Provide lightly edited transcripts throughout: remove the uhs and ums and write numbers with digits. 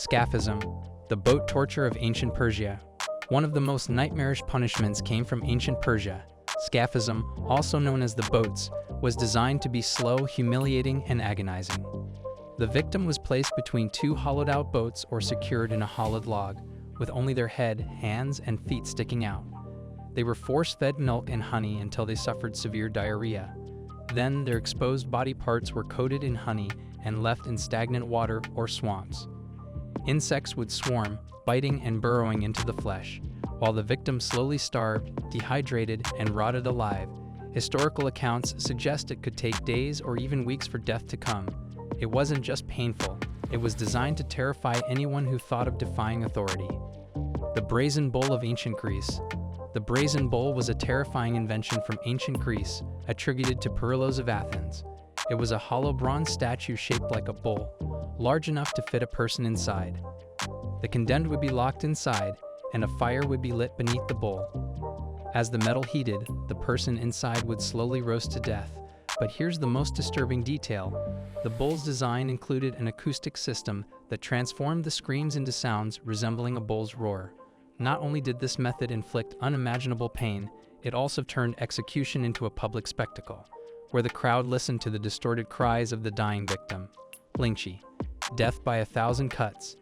Scaphism, the boat torture of ancient Persia. One of the most nightmarish punishments came from ancient Persia. Scaphism, also known as the boats, was designed to be slow, humiliating, and agonizing. The victim was placed between two hollowed-out boats or secured in a hollowed log, with only their head, hands, and feet sticking out. They were force-fed milk and honey until they suffered severe diarrhea. Then, their exposed body parts were coated in honey and left in stagnant water or swamps. Insects would swarm, biting and burrowing into the flesh, while the victim slowly starved, dehydrated, and rotted alive. Historical accounts suggest it could take days or even weeks for death to come. It wasn't just painful, it was designed to terrify anyone who thought of defying authority. The brazen bull of ancient Greece. The brazen bull was a terrifying invention from ancient Greece, attributed to Perillos of Athens. It was a hollow bronze statue shaped like a bull, large enough to fit a person inside. The condemned would be locked inside, and a fire would be lit beneath the bull. As the metal heated, the person inside would slowly roast to death. But here's the most disturbing detail. The bull's design included an acoustic system that transformed the screams into sounds resembling a bull's roar. Not only did this method inflict unimaginable pain, it also turned execution into a public spectacle, where the crowd listened to the distorted cries of the dying victim. Lynching, death by 1,000 cuts.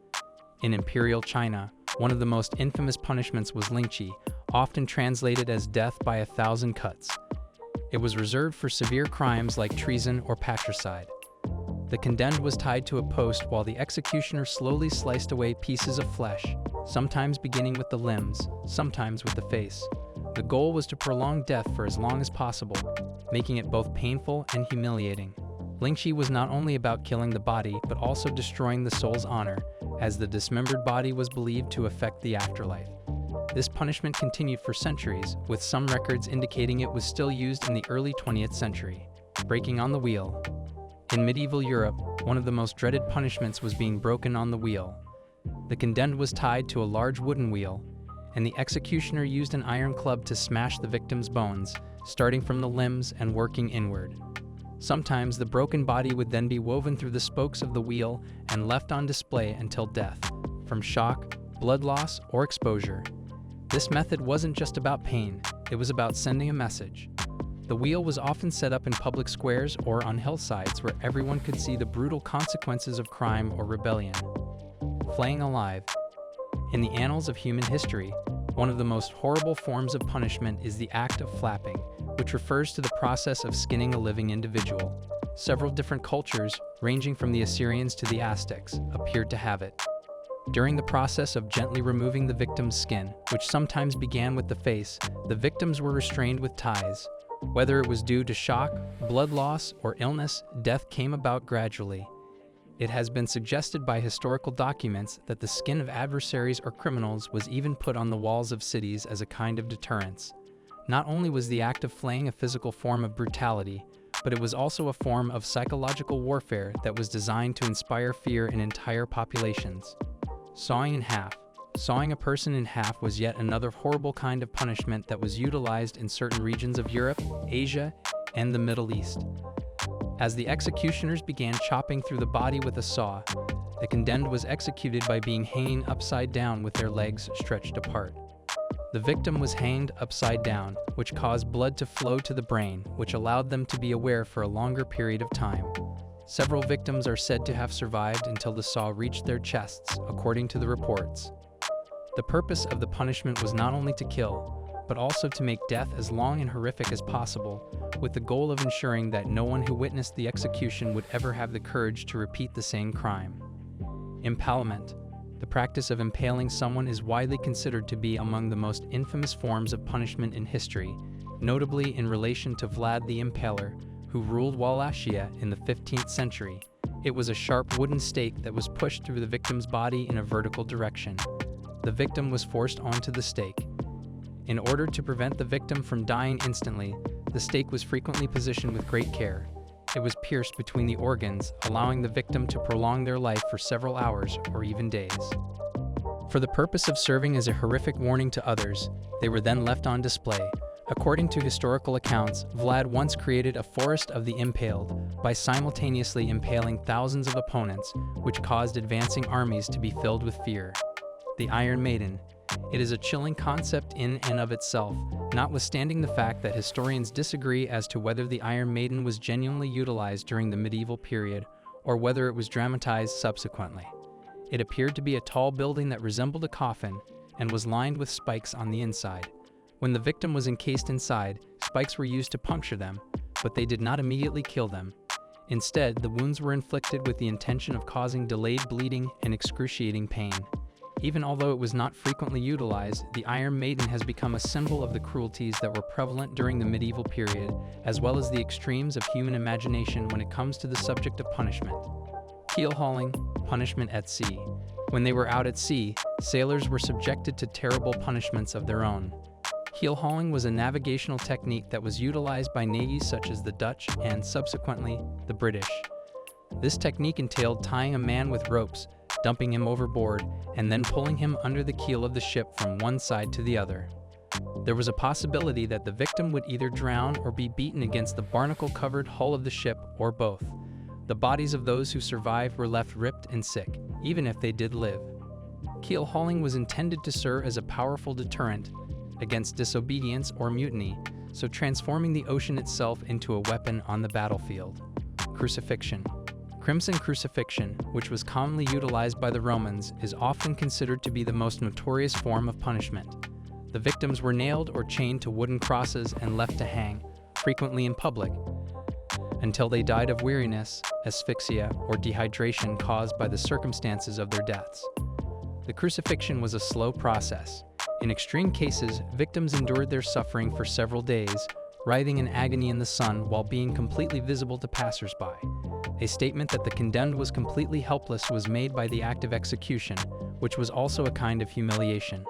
In Imperial China, one of the most infamous punishments was lynching, often translated as death by 1,000 cuts. It was reserved for severe crimes like treason or patricide. The condemned was tied to a post while the executioner slowly sliced away pieces of flesh, sometimes beginning with the limbs, sometimes with the face. The goal was to prolong death for as long as possible, making it both painful and humiliating. Lynching was not only about killing the body, but also destroying the soul's honor, as the dismembered body was believed to affect the afterlife. This punishment continued for centuries, with some records indicating it was still used in the early 20th century. Breaking on the wheel. In medieval Europe, one of the most dreaded punishments was being broken on the wheel. The condemned was tied to a large wooden wheel, and the executioner used an iron club to smash the victim's bones, starting from the limbs and working inward. Sometimes the broken body would then be woven through the spokes of the wheel and left on display until death, from shock, blood loss, or exposure. This method wasn't just about pain, it was about sending a message. The wheel was often set up in public squares or on hillsides where everyone could see the brutal consequences of crime or rebellion. Flaying alive. In the annals of human history, one of the most horrible forms of punishment is the act of flapping, which refers to the process of skinning a living individual. Several different cultures, ranging from the Assyrians to the Aztecs, appeared to have it. During the process of gently removing the victim's skin, which sometimes began with the face, the victims were restrained with ties. Whether it was due to shock, blood loss, or illness, death came about gradually. It has been suggested by historical documents that the skin of adversaries or criminals was even put on the walls of cities as a kind of deterrence. Not only was the act of flaying a physical form of brutality, but it was also a form of psychological warfare that was designed to inspire fear in entire populations. Sawing in half. Sawing a person in half was yet another horrible kind of punishment that was utilized in certain regions of Europe, Asia, and the Middle East. As the executioners began chopping through the body with a saw, the condemned was executed by being hanging upside down with their legs stretched apart. The victim was hanged upside down, which caused blood to flow to the brain, which allowed them to be aware for a longer period of time. Several victims are said to have survived until the saw reached their chests, according to the reports. The purpose of the punishment was not only to kill, but also to make death as long and horrific as possible, with the goal of ensuring that no one who witnessed the execution would ever have the courage to repeat the same crime. Impalement. The practice of impaling someone is widely considered to be among the most infamous forms of punishment in history, notably in relation to Vlad the Impaler, who ruled Wallachia in the 15th century. It was a sharp wooden stake that was pushed through the victim's body in a vertical direction. The victim was forced onto the stake. In order to prevent the victim from dying instantly, the stake was frequently positioned with great care. It was pierced between the organs, allowing the victim to prolong their life for several hours or even days. For the purpose of serving as a horrific warning to others, they were then left on display, According to historical accounts, Vlad once created a forest of the impaled by simultaneously impaling thousands of opponents, which caused advancing armies to be filled with fear. The Iron Maiden. It is a chilling concept in and of itself, notwithstanding the fact that historians disagree as to whether the Iron Maiden was genuinely utilized during the medieval period or whether it was dramatized subsequently. It appeared to be a tall building that resembled a coffin and was lined with spikes on the inside. When the victim was encased inside, spikes were used to puncture them, but they did not immediately kill them. Instead, the wounds were inflicted with the intention of causing delayed bleeding and excruciating pain. Even although it was not frequently utilized, the Iron Maiden has become a symbol of the cruelties that were prevalent during the medieval period, as well as the extremes of human imagination when it comes to the subject of punishment. Keel hauling, punishment at sea. When they were out at sea, sailors were subjected to terrible punishments of their own. Keel hauling was a navigational technique that was utilized by navies such as the Dutch and, subsequently, the British. This technique entailed tying a man with ropes, dumping him overboard, and then pulling him under the keel of the ship from one side to the other. There was a possibility that the victim would either drown or be beaten against the barnacle-covered hull of the ship, or both. The bodies of those who survived were left ripped and sick, even if they did live. Keel hauling was intended to serve as a powerful deterrent against disobedience or mutiny, so transforming the ocean itself into a weapon on the battlefield. Crucifixion. Crimson crucifixion, which was commonly utilized by the Romans, is often considered to be the most notorious form of punishment. The victims were nailed or chained to wooden crosses and left to hang, frequently in public, until they died of weariness, asphyxia, or dehydration caused by the circumstances of their deaths. The crucifixion was a slow process. In extreme cases, victims endured their suffering for several days, writhing in agony in the sun while being completely visible to passers-by. A statement that the condemned was completely helpless was made by the act of execution, which was also a kind of humiliation.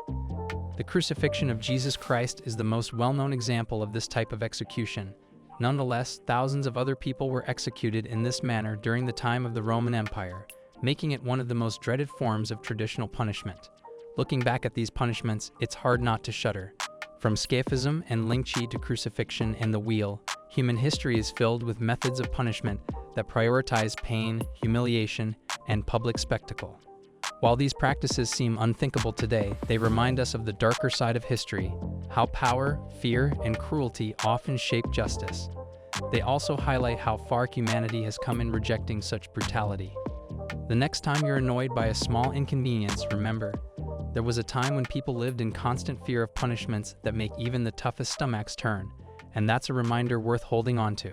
The crucifixion of Jesus Christ is the most well-known example of this type of execution. Nonetheless, thousands of other people were executed in this manner during the time of the Roman Empire, making it one of the most dreaded forms of traditional punishment. Looking back at these punishments, it's hard not to shudder. From scaphism and lynching to crucifixion and the wheel, human history is filled with methods of punishment that prioritize pain, humiliation, and public spectacle. While these practices seem unthinkable today, they remind us of the darker side of history, how power, fear, and cruelty often shape justice. They also highlight how far humanity has come in rejecting such brutality. The next time you're annoyed by a small inconvenience, remember, there was a time when people lived in constant fear of punishments that make even the toughest stomachs turn, and that's a reminder worth holding on to.